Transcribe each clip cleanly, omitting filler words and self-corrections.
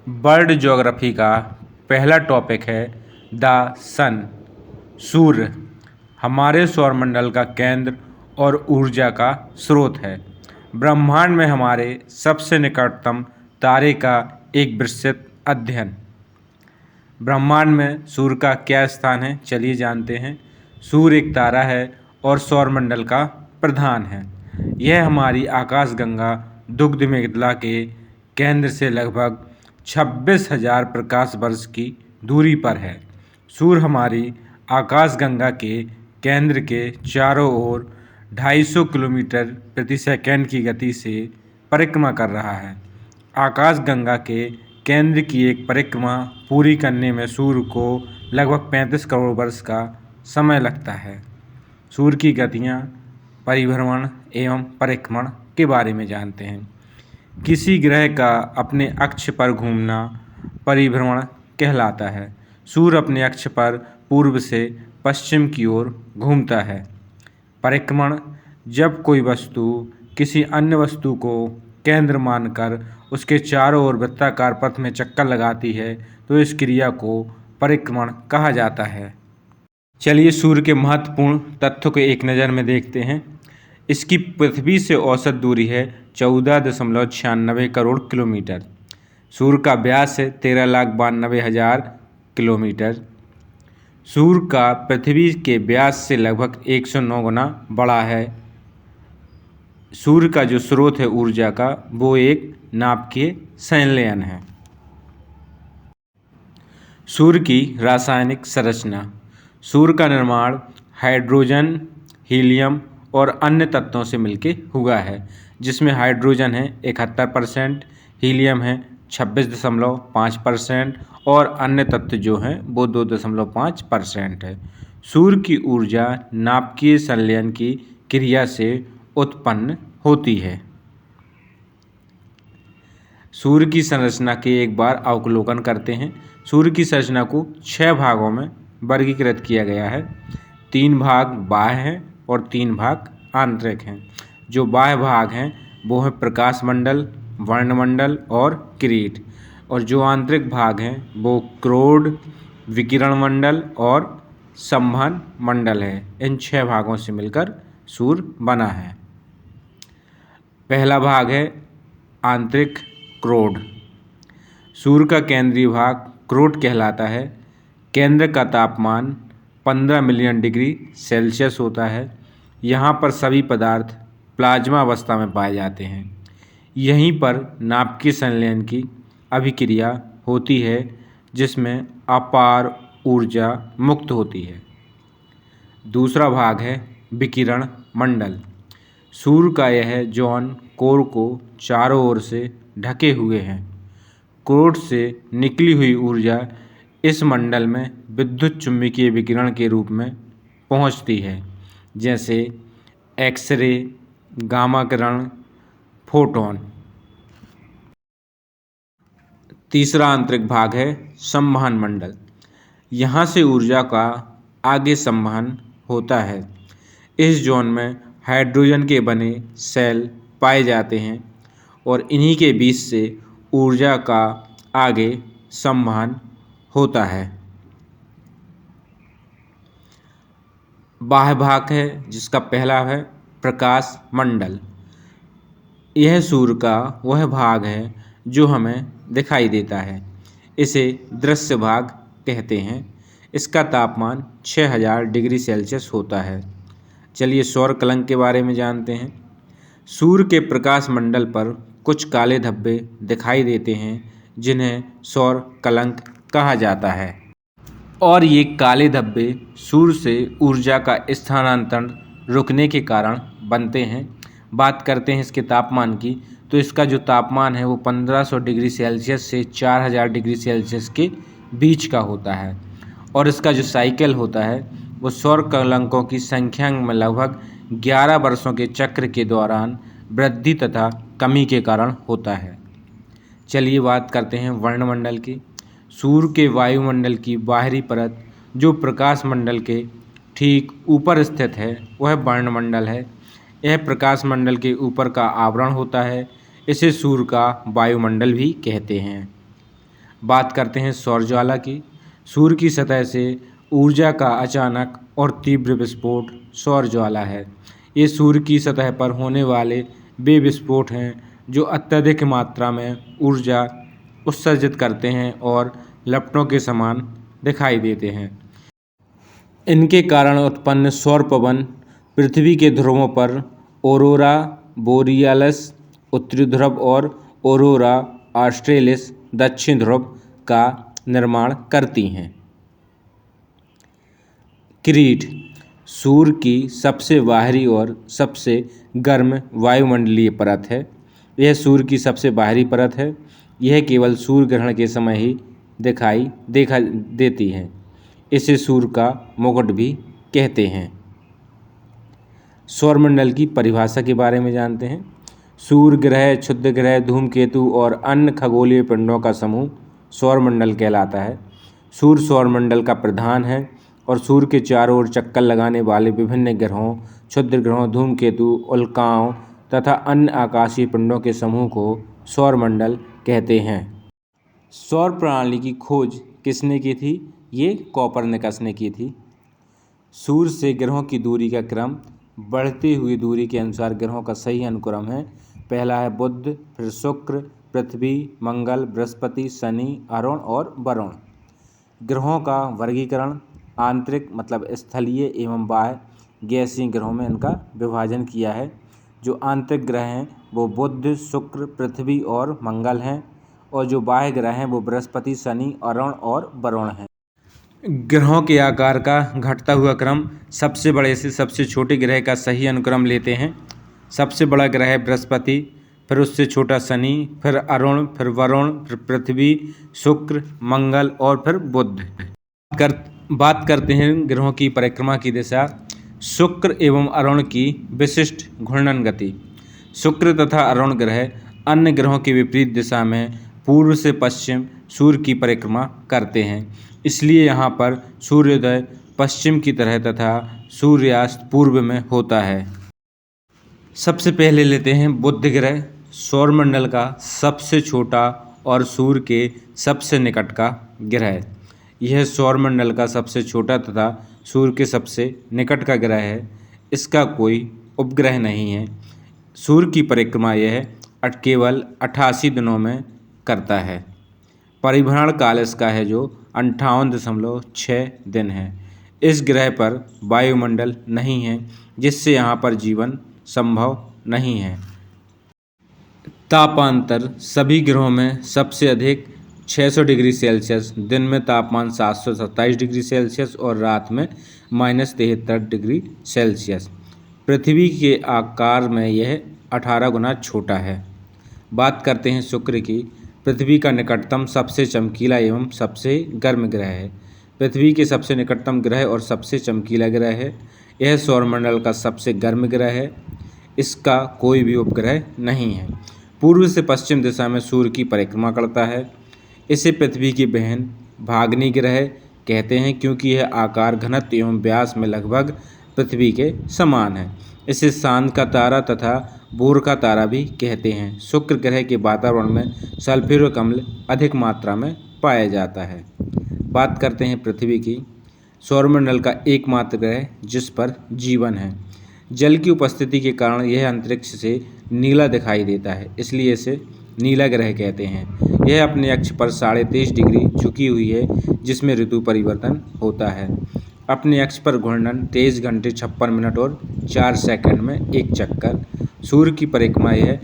World geography का पहला topic है द सन। सूर्य हमारे सौरमंडल का केंद्र और ऊर्जा का स्रोत है। ब्रह्मांड में हमारे सबसे निकटतम तारे का एक विस्तृत अध्ययन। ब्रह्मांड में सूर्य का क्या स्थान है, चलिए जानते हैं। सूर्य एक तारा है और सौरमंडल का प्रधान है। यह हमारी आकाशगंगा दुग्ध मेखला के केंद्र से लगभग 26,000 प्रकाश वर्ष की दूरी पर है। सूर्य हमारी आकाशगंगा के केंद्र के चारों ओर 250 किलोमीटर प्रति सेकंड की गति से परिक्रमा कर रहा है। आकाशगंगा के केंद्र की एक परिक्रमा पूरी करने में सूर्य को लगभग 35 करोड़ वर्ष का समय लगता है। सूर्य की गतियाँ, परिभ्रमण एवं परिक्रमण के बारे में जानते हैं। किसी ग्रह का अपने अक्ष पर घूमना परिभ्रमण कहलाता है। सूर्य अपने अक्ष पर पूर्व से पश्चिम की ओर घूमता है। परिक्रमण जब कोई वस्तु किसी अन्य वस्तु को केंद्र मानकर उसके चारों ओर वृत्ताकार पथ में चक्कर लगाती है तो इस क्रिया को परिक्रमण कहा जाता है। चलिए सूर्य के महत्वपूर्ण तथ्यों को एक नज़र में देखते हैं। इसकी पृथ्वी से औसत दूरी है 14.96 करोड़ किलोमीटर। सूर्य का व्यास है 13,92,000 किलोमीटर। सूर्य का पृथ्वी के व्यास से लगभग 109 गुना बड़ा है। सूर्य का जो स्रोत है ऊर्जा का, वो एक नाभिकीय संलयन है। सूर्य की रासायनिक संरचना। सूर्य का निर्माण हाइड्रोजन, हीलियम और अन्य तत्वों से मिलकर हुआ है, जिसमें हाइड्रोजन है 71%, हीलियम है 26.5% और अन्य तत्व जो हैं वो 2.5% है। सूर्य की ऊर्जा नाभिकीय संलयन की क्रिया से उत्पन्न होती है। सूर्य की संरचना के एक बार अवलोकन करते हैं। सूर्य की संरचना को 6 भागों में वर्गीकृत किया गया है। 3 भाग बाह्य हैं और 3 भाग आंतरिक हैं। जो बाह्य भाग हैं वो हैं प्रकाश मंडल, वर्णमंडल और किरीट, और जो आंतरिक भाग हैं वो क्रोड, विकिरण मंडल और संवहन मंडल है। इन 6 भागों से मिलकर सूर्य बना है। पहला भाग है आंतरिक क्रोड। सूर्य का केंद्रीय भाग क्रोड कहलाता है। केंद्र का तापमान 15 मिलियन डिग्री सेल्सियस होता है। यहाँ पर सभी पदार्थ प्लाज्मा अवस्था में पाए जाते हैं। यहीं पर नाभिकीय संलयन की अभिक्रिया होती है, जिसमें अपार ऊर्जा मुक्त होती है। दूसरा भाग है विकिरण मंडल। सूर्य का यह जोन कोर को चारों ओर से ढके हुए हैं। कोर से निकली हुई ऊर्जा इस मंडल में विद्युत चुम्बकीय विकिरण के रूप में पहुंचती है, जैसे एक्सरे, गामा किरण, फोटोन। तीसरा आंतरिक भाग है संवहन मंडल। यहाँ से ऊर्जा का आगे संवहन होता है। इस जोन में हाइड्रोजन के बने सेल पाए जाते हैं और इन्हीं के बीच से ऊर्जा का आगे संवहन होता है। बाह्य भाग है जिसका पहला है प्रकाश मंडल। यह सूर्य का वह भाग है जो हमें दिखाई देता है। इसे दृश्य भाग कहते हैं। इसका तापमान 6,000 डिग्री सेल्सियस होता है। चलिए सौर कलंक के बारे में जानते हैं। सूर्य के प्रकाश मंडल पर कुछ काले धब्बे दिखाई देते हैं, जिन्हें सौर कलंक कहा जाता है। और ये काले धब्बे सूर्य से ऊर्जा का स्थानांतरण रुकने के कारण बनते हैं। बात करते हैं इसके तापमान की, तो इसका जो तापमान है वो 1500 डिग्री सेल्सियस से 4000 डिग्री सेल्सियस के बीच का होता है। और इसका जो साइकिल होता है वो सौर कलंकों की संख्या में लगभग 11 वर्षों के चक्र के दौरान वृद्धि तथा कमी के कारण होता है। चलिए बात करते हैं वर्णमंडल की। सूर्य के वायुमंडल की बाहरी परत जो प्रकाश मंडल के ठीक ऊपर स्थित है वह वर्णमंडल है। यह प्रकाश मंडल के ऊपर का आवरण होता है। इसे सूर्य का वायुमंडल भी कहते हैं। बात करते हैं सौर ज्वाला की। सूर्य की सतह से ऊर्जा का अचानक और तीव्र विस्फोट सौर ज्वाला है। ये सूर्य की सतह पर होने वाले वे विस्फोट हैं जो अत्यधिक मात्रा में ऊर्जा उत्सर्जित करते हैं और लपटों के समान दिखाई देते हैं। इनके कारण उत्पन्न सौर पवन पृथ्वी के ध्रुवों पर ऑरोरा बोरियालिस उत्तरी ध्रुव और ऑरोरा ऑस्ट्रेलिस दक्षिण ध्रुव का निर्माण करती हैं। क्रीट सूर्य की सबसे बाहरी और सबसे गर्म वायुमंडलीय परत है। यह सूर्य की सबसे बाहरी परत है। यह केवल सूर्य ग्रहण के समय ही दिखाई देती है। इसे सूर्य का मुकुट भी कहते हैं। सौरमंडल की परिभाषा के बारे में जानते हैं। सूर्य ग्रह, क्षुद्र ग्रह, धूमकेतु और अन्य खगोलीय पिंडों का समूह सौरमंडल कहलाता है। सूर्य सौरमंडल का प्रधान है और सूर्य के चारों ओर चक्कर लगाने वाले विभिन्न ग्रहों, क्षुद्र ग्रहों, धूमकेतु, उल्काओं तथा अन्य आकाशीय पिंडों के समूह को सौरमंडल कहते हैं। सौर प्रणाली की खोज किसने की थी? ये कोपरनिकस ने की थी। सूर्य से ग्रहों की दूरी का क्रम बढ़ती हुई दूरी के अनुसार ग्रहों का सही अनुक्रम है। पहला है बुध, फिर शुक्र, पृथ्वी, मंगल, बृहस्पति, शनि, अरुण और वरुण। ग्रहों का वर्गीकरण आंतरिक मतलब स्थलीय एवं बाह्य गैसीय ग्रहों में इनका विभाजन किया है। जो आंतरिक ग्रह हैं वो बुध, शुक्र, पृथ्वी और मंगल हैं और जो बाह्य ग्रह हैं वो बृहस्पति, शनि, अरुण और वरुण हैं। ग्रहों के आकार का घटता हुआ क्रम सबसे बड़े से सबसे छोटे ग्रह का सही अनुक्रम लेते हैं। सबसे बड़ा ग्रह बृहस्पति, फिर उससे छोटा शनि, फिर अरुण, फिर वरुण, फिर पृथ्वी, शुक्र, मंगल और फिर बुध। बात करते हैं ग्रहों की परिक्रमा की दिशा। शुक्र एवं अरुण की विशिष्ट घूर्णन गति। शुक्र तथा अरुण ग्रह अन्य ग्रहों के विपरीत दिशा में पूर्व से पश्चिम सूर्य की परिक्रमा करते हैं। इसलिए यहाँ पर सूर्योदय पश्चिम की तरह तथा सूर्यास्त पूर्व में होता है। सबसे पहले लेते हैं बुध ग्रह। सौरमंडल का सबसे छोटा और सूर्य के सबसे निकट का ग्रह। यह सौरमंडल का सबसे छोटा तथा सूर्य के सबसे निकट का ग्रह है। इसका कोई उपग्रह नहीं है। सूर्य की परिक्रमा यह केवल 88 दिनों में करता है। परिभ्रमण काल इसका है जो 58.6 दिन है। इस ग्रह पर वायुमंडल नहीं है, जिससे यहाँ पर जीवन संभव नहीं है। तापांतर सभी ग्रहों में सबसे अधिक 600 डिग्री सेल्सियस, दिन में तापमान 727 डिग्री सेल्सियस और रात में -73 डिग्री सेल्सियस। पृथ्वी के आकार में यह 18 गुना छोटा है। बात करते हैं शुक्र की। पृथ्वी का निकटतम सबसे चमकीला एवं सबसे गर्म ग्रह है। पृथ्वी के सबसे निकटतम ग्रह और सबसे चमकीला ग्रह है। यह सौरमंडल का सबसे गर्म ग्रह है। इसका कोई भी उपग्रह नहीं है। पूर्व से पश्चिम दिशा में सूर्य की परिक्रमा करता है। इसे पृथ्वी की बहन भागनी ग्रह कहते हैं क्योंकि यह आकार, घनत्व एवं व्यास में लगभग पृथ्वी के समान है। इसे चांद का तारा तथा बोर का तारा भी कहते हैं। शुक्र ग्रह के वातावरण में सल्फ्यूरिक अम्ल अधिक मात्रा में पाया जाता है। बात करते हैं पृथ्वी की। सौरमंडल का एकमात्र ग्रह जिस पर जीवन है। जल की उपस्थिति के कारण यह अंतरिक्ष से नीला दिखाई देता है, इसलिए इसे नीला ग्रह कहते हैं। यह अपने अक्ष पर 23.5 डिग्री झुकी हुई है, जिसमें ऋतु परिवर्तन होता है। अपने अक्ष पर घूर्णन 23 घंटे 56 मिनट और 4 सेकंड में एक चक्कर। सूर्य की परिक्रमा यह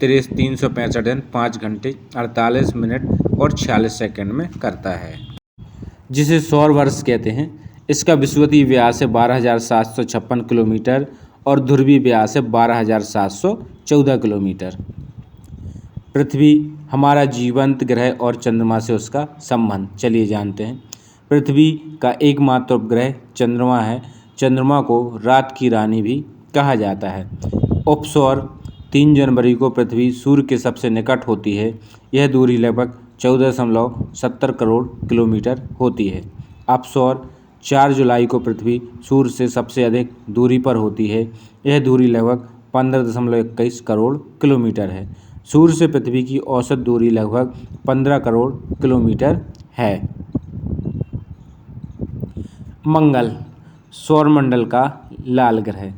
365 दिन 5 घंटे 48 मिनट और 46 सेकंड में करता है, जिसे सौर वर्ष कहते हैं। इसका विषुवतीय व्यास है 12,756 किलोमीटर और ध्रुवीय व्यास है 12,714 किलोमीटर। पृथ्वी हमारा जीवंत ग्रह और चंद्रमा से उसका संबंध चलिए जानते हैं। पृथ्वी का एकमात्र उपग्रह चंद्रमा है। चंद्रमा को रात की रानी भी कहा जाता है। उपसौर 3 जनवरी को पृथ्वी सूर्य के सबसे निकट होती है। यह दूरी लगभग 14.70 करोड़ किलोमीटर होती है। अपसौर 4 जुलाई को पृथ्वी सूर्य से सबसे अधिक दूरी पर होती है। यह दूरी लगभग 15.21 करोड़ किलोमीटर है। सूर्य से पृथ्वी की औसत दूरी लगभग 15 करोड़ किलोमीटर है। मंगल सौरमंडल का लाल ग्रह।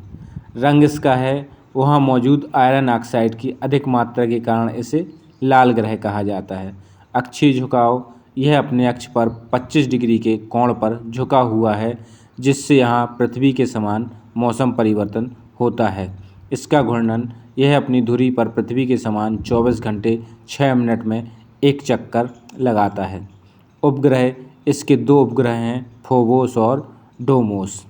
रंग इसका है वहाँ मौजूद आयरन ऑक्साइड की अधिक मात्रा के कारण इसे लाल ग्रह कहा जाता है। अक्षीय झुकाव, यह अपने अक्ष पर 25 डिग्री के कोण पर झुका हुआ है, जिससे यहाँ पृथ्वी के समान मौसम परिवर्तन होता है। इसका घूर्णन, यह अपनी धुरी पर पृथ्वी के समान 24 घंटे 6 मिनट में एक चक्कर लगाता है। उपग्रह, इसके 2 उपग्रह हैं, फोबोस और डोमोस।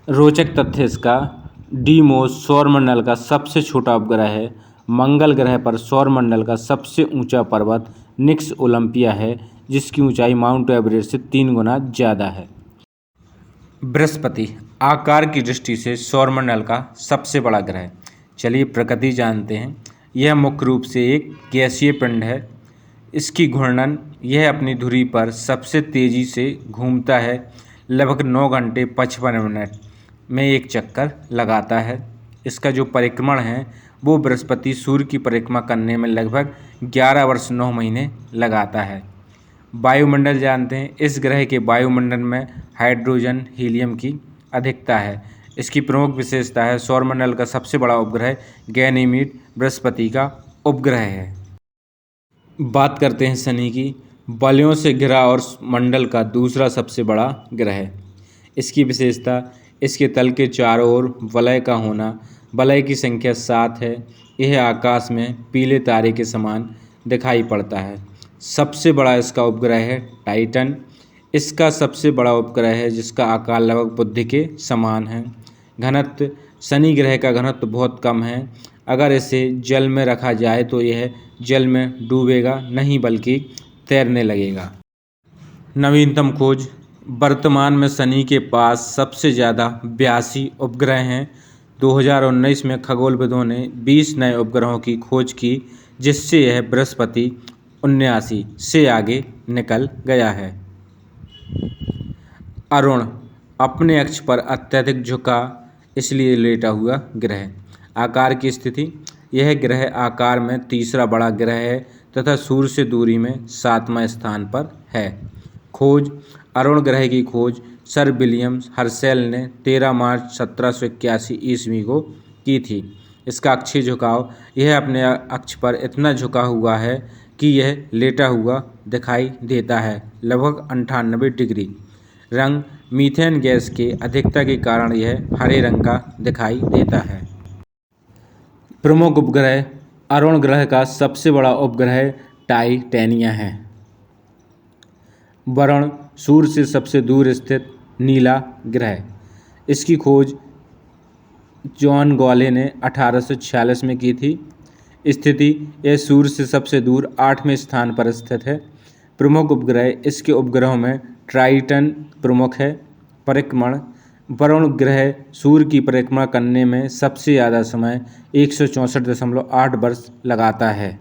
रोचक तथ्य इसका, डीमोस सौरमंडल का सबसे छोटा उपग्रह है। मंगल ग्रह पर सौरमंडल का सबसे ऊंचा पर्वत निक्स ओलंपिया है, जिसकी ऊंचाई माउंट एवरेस्ट से 3 गुना ज़्यादा है। बृहस्पति आकार की दृष्टि से सौरमंडल का सबसे बड़ा ग्रह। चलिए प्रकृति जानते हैं। यह मुख्य रूप से एक गैसीय पिंड है। इसकी घूर्णन, यह अपनी धुरी पर सबसे तेज़ी से घूमता है, लगभग 9 घंटे 55 मिनट में एक चक्कर लगाता है। इसका जो परिक्रमण है वो बृहस्पति सूर्य की परिक्रमा करने में लगभग 11 वर्ष 9 महीने लगाता है। वायुमंडल जानते हैं। इस ग्रह के वायुमंडल में हाइड्रोजन हीलियम की अधिकता है। इसकी प्रमुख विशेषता है सौरमंडल का सबसे बड़ा उपग्रह गैनीमीड बृहस्पति का उपग्रह है। बात करते हैं शनि की। वलयों से घिरा और मंडल का दूसरा सबसे बड़ा ग्रह। इसकी विशेषता, इसके तल के चारों ओर वलय का होना। वलय की संख्या 7 है। यह आकाश में पीले तारे के समान दिखाई पड़ता है। सबसे बड़ा इसका उपग्रह है टाइटन। इसका सबसे बड़ा उपग्रह है जिसका आकार लगभग बुध के समान है। घनत्व, शनि ग्रह का घनत्व बहुत कम है। अगर इसे जल में रखा जाए तो यह जल में डूबेगा नहीं बल्कि तैरने लगेगा। नवीनतम खोज, वर्तमान में शनि के पास सबसे ज़्यादा 82 उपग्रह हैं। 2019 में खगोलविदों ने 20 नए उपग्रहों की खोज की, जिससे यह बृहस्पति 79 से आगे निकल गया है। अरुण अपने अक्ष पर अत्यधिक झुका इसलिए लेटा हुआ ग्रह। आकार की स्थिति, यह ग्रह आकार में तीसरा बड़ा ग्रह है तथा सूर्य से दूरी में 7वां स्थान पर है। खोज, अरुण ग्रह की खोज सर विलियम हर्शेल ने 13 मार्च 1781 ईस्वी को की थी। इसका अक्षीय झुकाव, यह अपने अक्ष पर इतना झुका हुआ है कि यह लेटा हुआ दिखाई देता है, लगभग 98 डिग्री। रंग, मीथेन गैस के अधिकता के कारण यह हरे रंग का दिखाई देता है। प्रमुख उपग्रह, अरुण ग्रह का सबसे बड़ा उपग्रह टाइटेनिया है। वरुण, सूर्य से सबसे दूर स्थित नीला ग्रह। इसकी खोज जॉन गॉले ने 1846 में की थी। स्थिति, यह सूर्य से सबसे दूर 8वें स्थान पर स्थित है। प्रमुख उपग्रह, इसके उपग्रहों में ट्राइटन प्रमुख है। परिक्रमण, वरुण ग्रह सूर्य की परिक्रमा करने में सबसे ज़्यादा समय 164.8 वर्ष लगाता है।